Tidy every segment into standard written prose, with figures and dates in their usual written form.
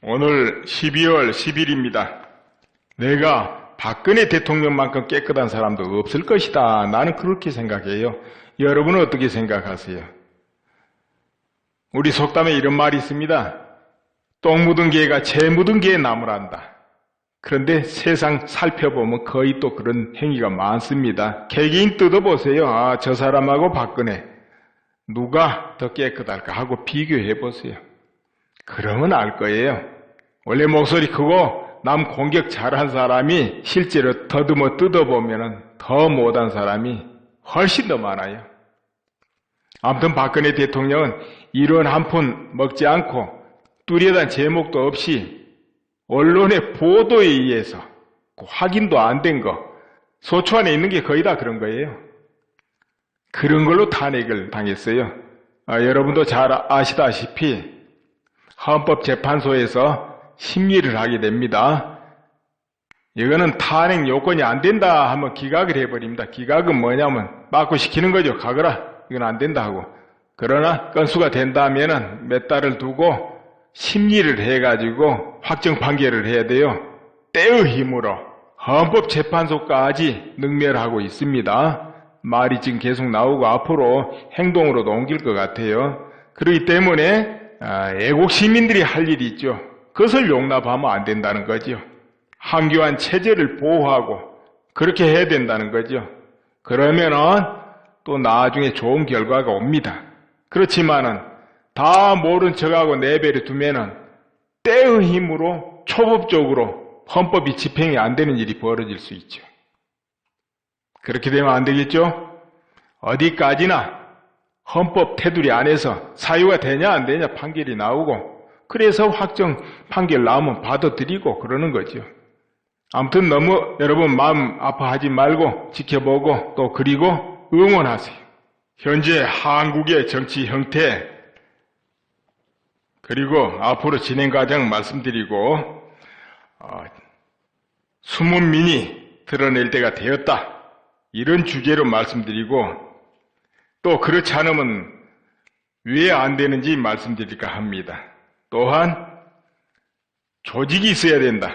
오늘 12월 10일입니다. 내가 박근혜 대통령만큼 깨끗한 사람도 없을 것이다. 나는 그렇게 생각해요. 여러분은 어떻게 생각하세요? 우리 속담에 이런 말이 있습니다. 똥 묻은 개가 재 묻은 개의 나무란다. 그런데 세상 살펴보면 거의 또 그런 행위가 많습니다. 개개인 뜯어보세요. 아, 저 사람하고 박근혜 누가 더 깨끗할까 하고 비교해보세요. 그러면 알 거예요. 원래 목소리 크고 남 공격 잘한 사람이 실제로 더듬어 뜯어보면 더 못한 사람이 훨씬 더 많아요. 아무튼 박근혜 대통령은 이런 한 푼 먹지 않고 뚜렷한 제목도 없이 언론의 보도에 의해서 확인도 안 된 거, 소추 안에 있는 게 거의 다 그런 거예요. 그런 걸로 탄핵을 당했어요. 여러분도 잘 아시다시피 헌법재판소에서 심리를 하게 됩니다. 이거는 탄핵 요건이 안 된다 하면 기각을 해버립니다. 기각은 뭐냐면 빠꾸시키는 거죠. 가거라. 이건 안 된다 하고. 그러나 건수가 된다면은 몇 달을 두고 심리를 해가지고 확정 판결을 해야 돼요. 때의 힘으로 헌법재판소까지 능멸하고 있습니다. 말이 지금 계속 나오고 앞으로 행동으로도 옮길 것 같아요. 그렇기 때문에 애국 시민들이 할 일이 있죠. 그것을 용납하면 안 된다는 거죠. 한교안 체제를 보호하고 그렇게 해야 된다는 거죠. 그러면은 또 나중에 좋은 결과가 옵니다. 그렇지만은 다 모른 척하고 내버려 두면은 때의 힘으로 초법적으로 헌법이 집행이 안 되는 일이 벌어질 수 있죠. 그렇게 되면 안 되겠죠? 어디까지나 헌법 테두리 안에서 사유가 되냐 안 되냐 판결이 나오고 그래서 확정 판결 나오면 받아들이고 그러는 거죠. 아무튼 너무 여러분 마음 아파하지 말고 지켜보고 또 그리고 응원하세요. 현재 한국의 정치 형태 그리고 앞으로 진행 과정 말씀드리고 숨은 민이 드러낼 때가 되었다. 이런 주제로 말씀드리고 또 그렇지 않으면 왜 안 되는지 말씀드릴까 합니다. 또한 조직이 있어야 된다.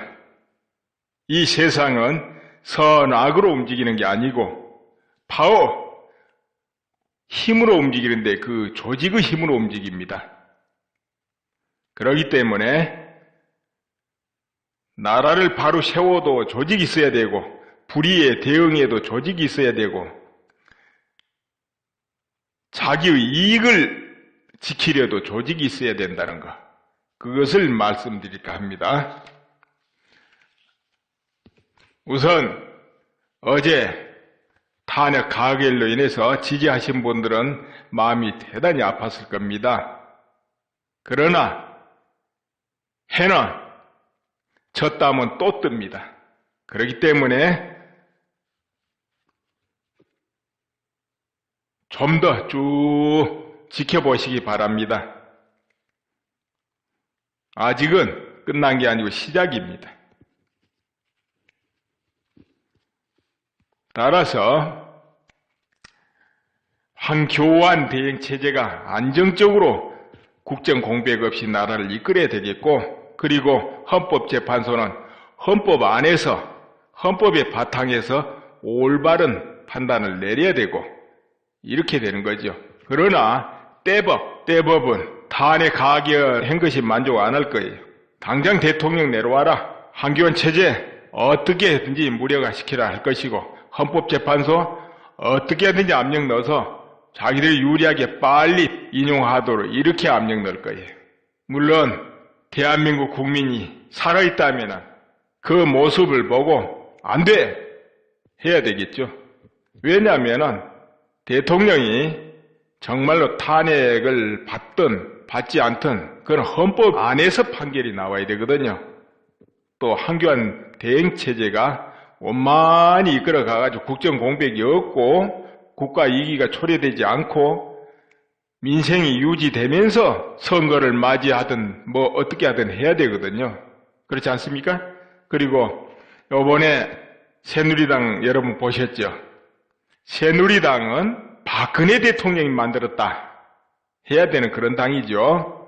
이 세상은 선악으로 움직이는 게 아니고 파워, 힘으로 움직이는데 그 조직의 힘으로 움직입니다. 그렇기 때문에 나라를 바로 세워도 조직이 있어야 되고 불의에 대응해도 조직이 있어야 되고 자기의 이익을 지키려도 조직이 있어야 된다는 것. 그것을 말씀드릴까 합니다. 우선 어제 탄핵 가결로 인해서 지지하신 분들은 마음이 대단히 아팠을 겁니다. 그러나 해는 졌다면 또 뜹니다. 그렇기 때문에 좀 더 쭉 지켜보시기 바랍니다. 아직은 끝난 게 아니고 시작입니다. 따라서 황교안 대행체제가 안정적으로 국정 공백 없이 나라를 이끌어야 되겠고 그리고 헌법재판소는 헌법 안에서 헌법의 바탕에서 올바른 판단을 내려야 되고 이렇게 되는 거죠. 그러나 때법은 탄핵 가결한 것이 만족 안 할 거예요. 당장 대통령 내려와라. 한교안 체제 어떻게든지 무력화시키라 할 것이고 헌법재판소 어떻게든지 압력 넣어서 자기들이 유리하게 빨리 인용하도록 이렇게 압력 넣을 거예요. 물론 대한민국 국민이 살아있다면 그 모습을 보고 안 돼! 해야 되겠죠. 왜냐하면 대통령이 정말로 탄핵을 받든 받지 않든 그건 헌법 안에서 판결이 나와야 되거든요. 또 한교안 대행체제가 원만히 이끌어가가지고 국정 공백이 없고 국가 이기가 초래되지 않고 민생이 유지되면서 선거를 맞이하든 뭐 어떻게 하든 해야 되거든요. 그렇지 않습니까? 그리고 이번에 새누리당 여러분 보셨죠? 새누리당은 박근혜 대통령이 만들었다 해야 되는 그런 당이죠.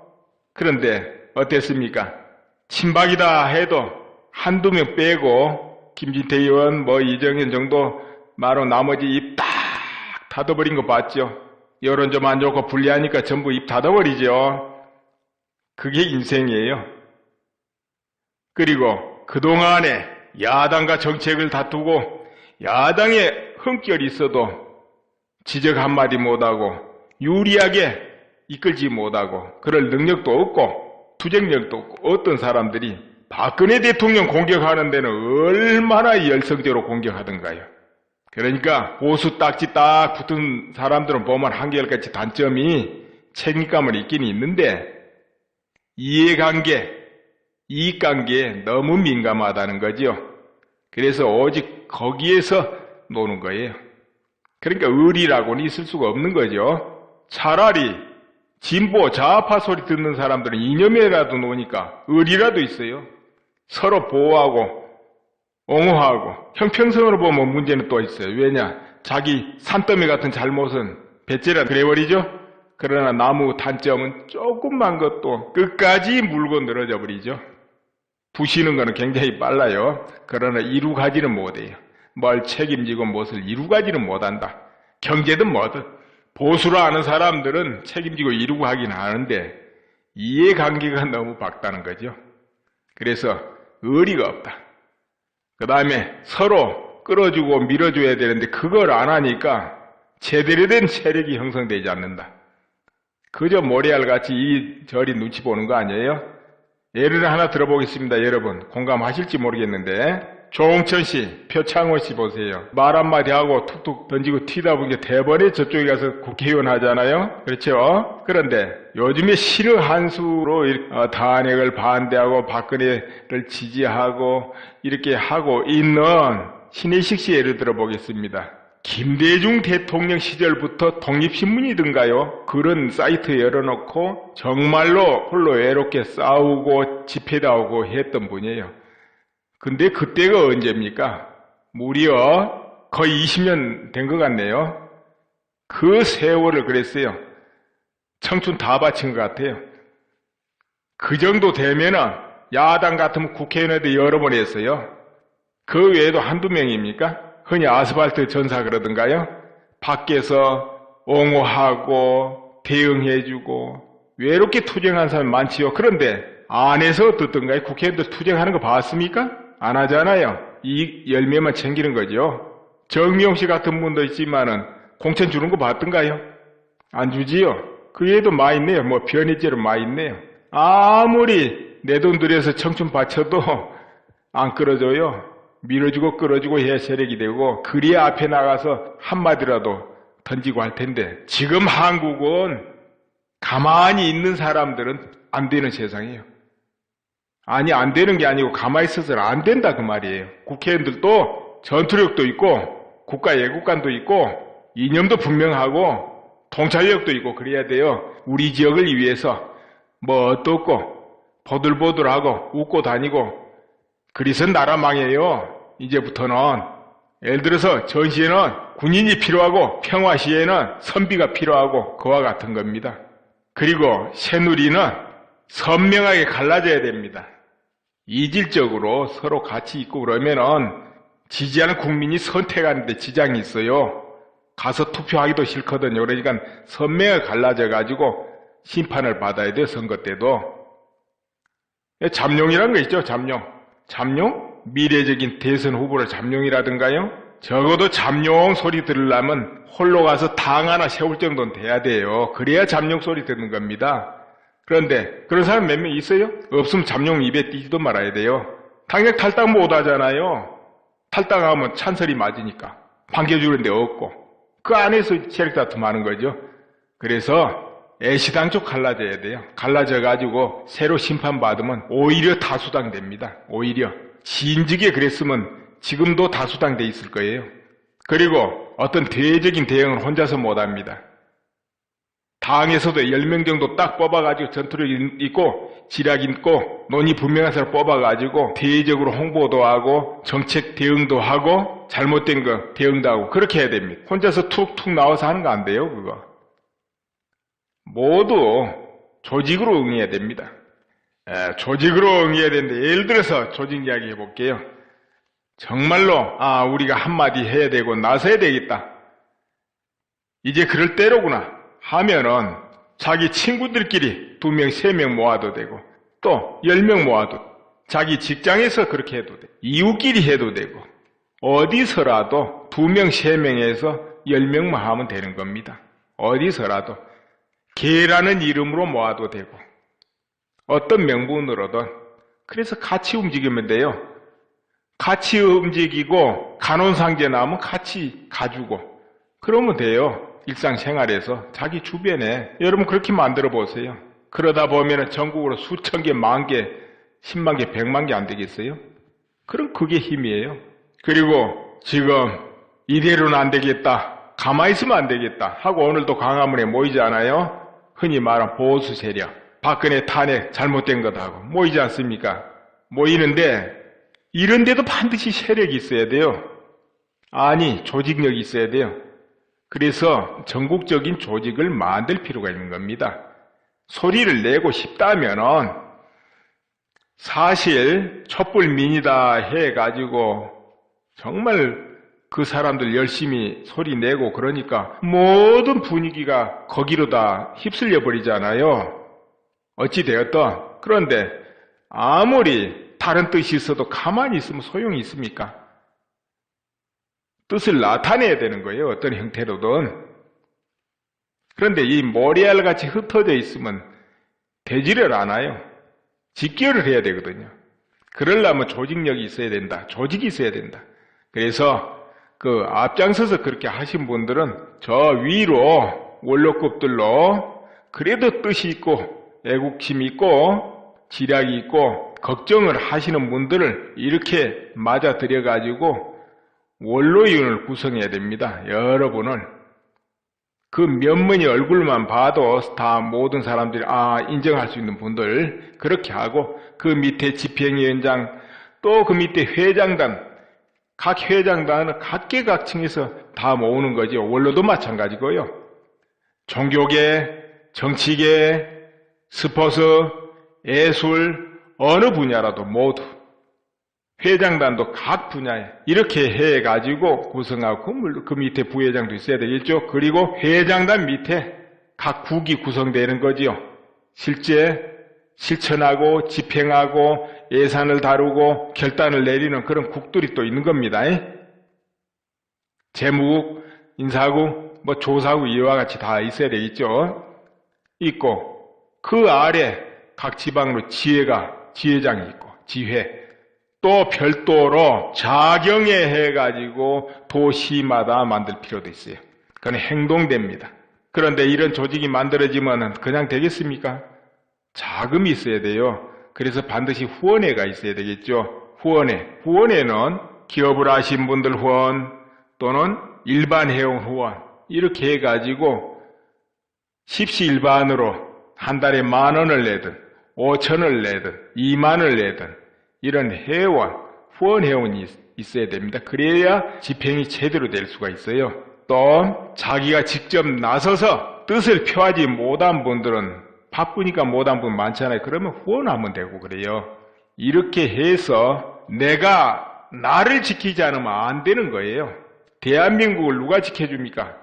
그런데 어땠습니까? 친박이다 해도 한두 명 빼고 김진태 의원, 이정현 정도 말로 나머지 입 딱 닫아버린 거 봤죠. 여론 좀 안 좋고 불리하니까 전부 입 닫아버리죠. 그게 인생이에요. 그리고 그동안에 야당과 정책을 다투고 야당에 흠결이 있어도 지적 한마디 못하고 유리하게 이끌지 못하고 그럴 능력도 없고 투쟁력도 없고 어떤 사람들이 박근혜 대통령 공격하는 데는 얼마나 열성적으로 공격하던가요. 그러니까 보수 딱지 딱 붙은 사람들은 보면 한결같이 단점이 책임감은 있긴 있는데 이해관계, 이익관계에 너무 민감하다는 거죠. 그래서 오직 거기에서 노는 거예요. 그러니까 의리라고는 있을 수가 없는 거죠. 차라리 진보, 좌파 소리 듣는 사람들은 이념에라도 노니까 의리라도 있어요. 서로 보호하고 옹호하고 형평성으로 보면 문제는 또 있어요. 왜냐? 자기 산더미 같은 잘못은 배째라 그래버리죠. 그러나 나무 단점은 조금만 것도 끝까지 물고 늘어져 버리죠. 부시는 거는 굉장히 빨라요. 그러나 이루가지는 못해요. 뭘 책임지고 무엇을 이루가지는 못한다. 경제든 뭐든 보수로 아는 사람들은 책임지고 이루고 하긴 하는데 이해관계가 너무 밝다는 거죠. 그래서 의리가 없다. 그 다음에 서로 끌어주고 밀어줘야 되는데 그걸 안 하니까 제대로 된 세력이 형성되지 않는다. 그저 모래알같이 이저리 눈치 보는 거 아니에요? 예를 하나 들어보겠습니다. 여러분 공감하실지 모르겠는데 조홍천 씨, 표창원 씨 보세요. 말 한마디 하고 툭툭 던지고 튀다 보니까 대번에 저쪽에 가서 국회의원 하잖아요. 그렇죠? 그런데 요즘에 신의 한수로 탄핵을 반대하고 박근혜를 지지하고 이렇게 하고 있는 신혜식 씨 예를 들어보겠습니다. 김대중 대통령 시절부터 독립신문이든가요? 그런 사이트 열어놓고 정말로 홀로 외롭게 싸우고 집회도 하고 했던 분이에요. 근데 그때가 언제입니까? 무려 거의 20년 된 것 같네요. 그 세월을 그랬어요. 청춘 다 바친 것 같아요. 그 정도 되면은 야당 같으면 국회의원에도 여러 번 했어요. 그 외에도 한두 명입니까? 흔히 아스팔트 전사 그러던가요? 밖에서 옹호하고 대응해주고 외롭게 투쟁한 사람이 많지요. 그런데 안에서 어떻던가요? 국회의원들 투쟁하는 거 봤습니까? 안 하잖아요. 이 열매만 챙기는 거죠. 정미용 씨 같은 분도 있지만은 공천 주는 거 봤던가요? 안 주지요. 그 외에도 많이 있네요. 변희재로 많이 있네요. 아무리 내 돈 들여서 청춘 바쳐도 안 끌어줘요. 밀어주고 끌어주고 해야 세력이 되고 그래야 앞에 나가서 한마디라도 던지고 할 텐데 지금 한국은 가만히 있는 사람들은 안 되는 세상이에요. 아니 안 되는 게 아니고 가만히 있어서는 안 된다 그 말이에요. 국회의원들도 전투력도 있고 국가 예국관도 있고 이념도 분명하고 통찰력도 있고 그래야 돼요. 우리 지역을 위해서 어떻고 보들보들하고 웃고 다니고 그래서 나라 망해요. 이제부터는 예를 들어서 전시에는 군인이 필요하고 평화 시에는 선비가 필요하고 그와 같은 겁니다. 그리고 새누리는 선명하게 갈라져야 됩니다. 이질적으로 서로 같이 있고 그러면은 지지하는 국민이 선택하는데 지장이 있어요. 가서 투표하기도 싫거든요. 그러니까 선명하게 갈라져가지고 심판을 받아야 돼요. 선거 때도. 잠룡이라는 거 있죠. 잠룡. 잠룡? 미래적인 대선 후보를 잠룡이라든가요. 적어도 잠룡 소리 들으려면 홀로 가서 당 하나 세울 정도는 돼야 돼요. 그래야 잠룡 소리 듣는 겁니다. 그런데 그런 사람 몇 명 있어요? 없으면 잠룡 입에 띄지도 말아야 돼요. 당장 탈당 못 하잖아요. 탈당하면 찬설이 맞으니까. 반겨주는 데 없고. 그 안에서 세력 다툼하는 거죠. 그래서 애시당초 갈라져야 돼요. 갈라져가지고 새로 심판받으면 오히려 다수당 됩니다. 오히려. 진즉에 그랬으면 지금도 다수당 돼 있을 거예요. 그리고 어떤 대외적인 대응은 혼자서 못합니다. 당에서도 10명 정도 딱 뽑아가지고 전투력 있고 지략 있고 논의 분명한 사람 뽑아가지고 대외적으로 홍보도 하고 정책 대응도 하고 잘못된 거 대응도 하고 그렇게 해야 됩니다. 혼자서 툭툭 나와서 하는 거 안 돼요. 그거 모두 조직으로 응해야 됩니다. 조직으로 응해야 되는데, 예를 들어서 조직 이야기 해볼게요. 정말로 우리가 한마디 해야 되고 나서야 되겠다, 이제 그럴 때로구나 하면은 자기 친구들끼리 2명, 3명 모아도 되고, 또 10명 모아도, 자기 직장에서 그렇게 해도 돼, 이웃끼리 해도 되고, 어디서라도 2명, 3명에서 10명만 하면 되는 겁니다. 어디서라도 개라는 이름으로 모아도 되고, 어떤 명분으로든. 그래서 같이 움직이면 돼요. 같이 움직이고 간혼상제 나오면 같이 가주고 그러면 돼요. 일상생활에서 자기 주변에 여러분 그렇게 만들어 보세요. 그러다 보면 전국으로 수천 개, 만 개, 10만 개, 100만 개 안 되겠어요? 그럼 그게 힘이에요. 그리고 지금 이대로는 안 되겠다, 가만히 있으면 안 되겠다 하고 오늘도 광화문에 모이지 않아요? 흔히 말하는 보수 세력, 박근혜 탄핵 잘못된 것하고 모이지 않습니까? 모이는데 이런데도 반드시 세력이 있어야 돼요. 아니, 조직력이 있어야 돼요. 그래서 전국적인 조직을 만들 필요가 있는 겁니다. 소리를 내고 싶다면은 사실 촛불민이다 해가지고 정말 그 사람들 열심히 소리 내고 그러니까 모든 분위기가 거기로 다 휩쓸려 버리잖아요. 어찌 되었든. 그런데 아무리 다른 뜻이 있어도 가만히 있으면 소용이 있습니까? 뜻을 나타내야 되는 거예요. 어떤 형태로든. 그런데 이 모래알같이 흩어져 있으면 되지를 않아요. 직결을 해야 되거든요. 그러려면 조직력이 있어야 된다. 조직이 있어야 된다. 그래서 그 앞장서서 그렇게 하신 분들은 저 위로 원로급들로 그래도 뜻이 있고 애국심이 있고 지략이 있고 걱정을 하시는 분들을 이렇게 맞아들여가지고 원로위원을 구성해야 됩니다. 여러분을. 그 면면이 얼굴만 봐도 다 모든 사람들이 인정할 수 있는 분들 그렇게 하고, 그 밑에 집행위원장, 또 그 밑에 회장단, 각 회장단은 각계각층에서 다 모으는 거죠. 원로도 마찬가지고요. 종교계, 정치계, 스포츠, 예술, 어느 분야라도 모두 회장단도 각 분야에 이렇게 해가지고 구성하고, 그 밑에 부회장도 있어야 되겠죠. 그리고 회장단 밑에 각 국이 구성되는 거지요. 실제 실천하고 집행하고 예산을 다루고 결단을 내리는 그런 국들이 또 있는 겁니다. 재무국, 인사국, 조사국 이와 같이 다 있어야 되겠죠. 있고, 그 아래 각 지방으로 지회장이 있고, 지회. 또 별도로 자경회 해가지고 도시마다 만들 필요도 있어요. 그건 행동됩니다. 그런데 이런 조직이 만들어지면 그냥 되겠습니까? 자금이 있어야 돼요. 그래서 반드시 후원회가 있어야 되겠죠. 후원회는 기업을 하신 분들 후원 또는 일반 회원 후원 이렇게 해가지고 십시일반으로 한 달에 10,000원을 내든 5,000원을 내든 20,000원을 내든 이런 후원 회원이 있어야 됩니다. 그래야 집행이 제대로 될 수가 있어요. 또 자기가 직접 나서서 뜻을 표하지 못한 분들은, 바쁘니까 못한 분 많잖아요. 그러면 후원하면 되고 그래요. 이렇게 해서 내가 나를 지키지 않으면 안 되는 거예요. 대한민국을 누가 지켜줍니까?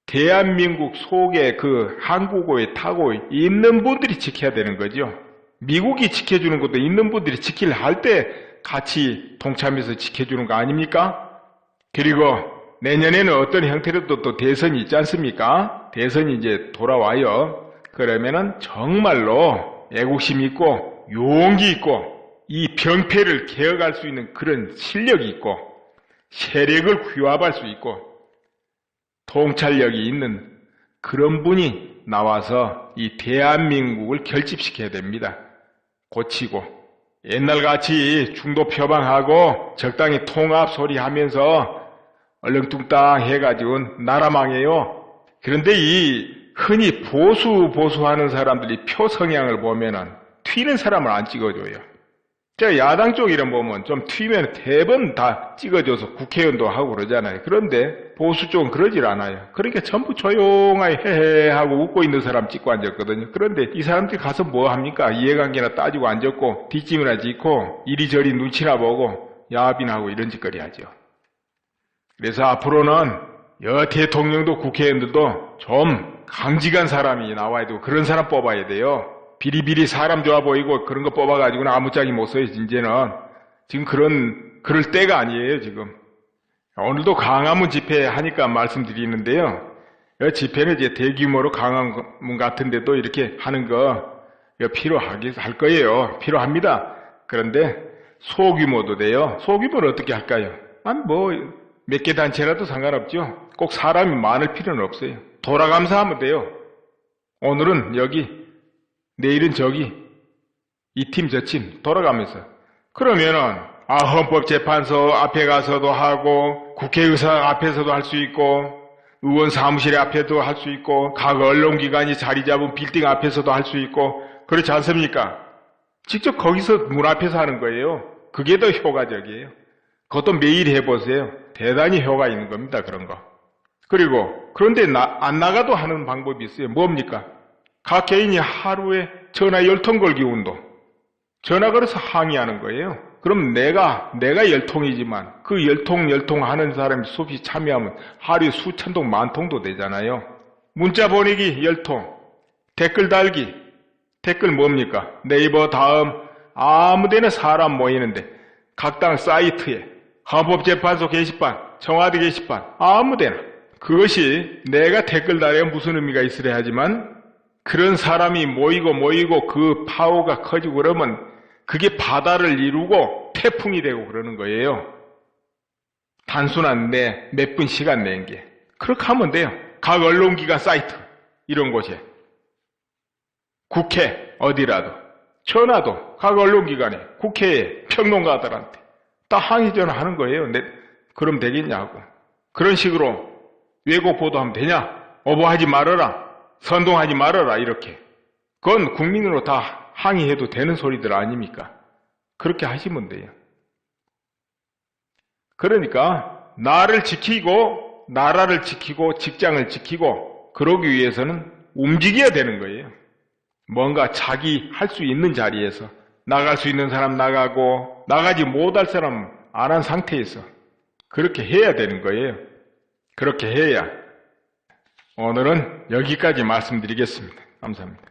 대한민국 속에 그 한국어에 타고 있는 분들이 지켜야 되는 거죠. 미국이 지켜주는 것도 있는 분들이 지키려 할 때 같이 동참해서 지켜주는 거 아닙니까? 그리고 내년에는 어떤 형태로도 또 대선이 있지 않습니까? 대선이 이제 돌아와요. 그러면은 정말로 애국심 있고 용기 있고 이 병폐를 개혁할 수 있는 그런 실력이 있고 세력을 규합할 수 있고 통찰력이 있는 그런 분이 나와서 이 대한민국을 결집시켜야 됩니다. 고치고, 옛날같이 중도 표방하고 적당히 통합 소리 하면서 얼렁뚱땅 해가지고 나라 망해요. 그런데 이 흔히 보수하는 사람들이 표 성향을 보면은 튀는 사람을 안 찍어줘요. 제가 야당 쪽 이런 보면 좀 튀면 대번 다 찍어줘서 국회의원도 하고 그러잖아요. 그런데 보수 쪽은 그러질 않아요. 그러니까 전부 조용하게 헤헤 하고 웃고 있는 사람 찍고 앉았거든요. 그런데 이 사람들이 가서 뭐 합니까? 이해관계나 따지고 앉았고 뒷짐이나 짓고 이리저리 눈치나 보고 야합이나 이런 짓거리 하죠. 그래서 앞으로는 여 대통령도 국회의원들도 좀 강직한 사람이 나와야 되고 그런 사람 뽑아야 돼요. 비리비리 사람 좋아 보이고 그런 거 뽑아가지고는 아무짝에 못 써요. 이제는 지금 그럴 때가 아니에요. 지금 오늘도 강화문 집회 하니까 말씀드리는데요. 이 집회는 이제 대규모로 강화문 같은데도 이렇게 하는 거 필요할 거예요. 필요합니다. 그런데 소규모도 돼요. 소규모를 어떻게 할까요? 몇 개 단체라도 상관없죠. 꼭 사람이 많을 필요는 없어요. 돌아가면서 하면 돼요. 오늘은 여기, 내일은 저기, 이 팀 저 팀 돌아가면서. 그러면은 헌법재판소 앞에 가서도 하고 국회의사 앞에서도 할 수 있고 의원 사무실 앞에도 할 수 있고 각 언론기관이 자리 잡은 빌딩 앞에서도 할 수 있고 그렇지 않습니까? 직접 거기서 문 앞에서 하는 거예요. 그게 더 효과적이에요. 그것도 매일 해보세요. 대단히 효과 있는 겁니다. 그런 거. 그리고 그런데 안 나가도 하는 방법이 있어요. 뭡니까? 각 개인이 하루에 전화 10통 걸기 운동. 전화 걸어서 항의하는 거예요. 그럼 내가 10통이지만 그 10통 하는 사람이 수없이 참여하면 하루에 수천 통, 만 통도 되잖아요. 문자 보내기 10통, 댓글 달기. 댓글 뭡니까? 네이버 다음 아무데나 사람 모이는데 각 당 사이트에 헌법재판소 게시판, 청와대 게시판 아무데나. 그것이 내가 댓글 달에 무슨 의미가 있으려 하지만 그런 사람이 모이고 그 파워가 커지고 그러면 그게 바다를 이루고 태풍이 되고 그러는 거예요. 단순한 몇 분 시간 낸 게. 그렇게 하면 돼요. 각 언론기관 사이트 이런 곳에. 국회 어디라도 전화도 각 언론기관에 국회에 평론가들한테 다 항의 전화하는 거예요. 그럼 되겠냐고. 그런 식으로 왜곡 보도하면 되냐? 오버하지 말아라. 선동하지 말아라. 이렇게. 그건 국민으로 다 항의해도 되는 소리들 아닙니까? 그렇게 하시면 돼요. 그러니까 나라를 지키고 직장을 지키고 그러기 위해서는 움직여야 되는 거예요. 뭔가 자기 할 수 있는 자리에서 나갈 수 있는 사람 나가고 나가지 못할 사람 안 한 상태에서 그렇게 해야 되는 거예요. 그렇게 해야 오늘은 여기까지 말씀드리겠습니다. 감사합니다.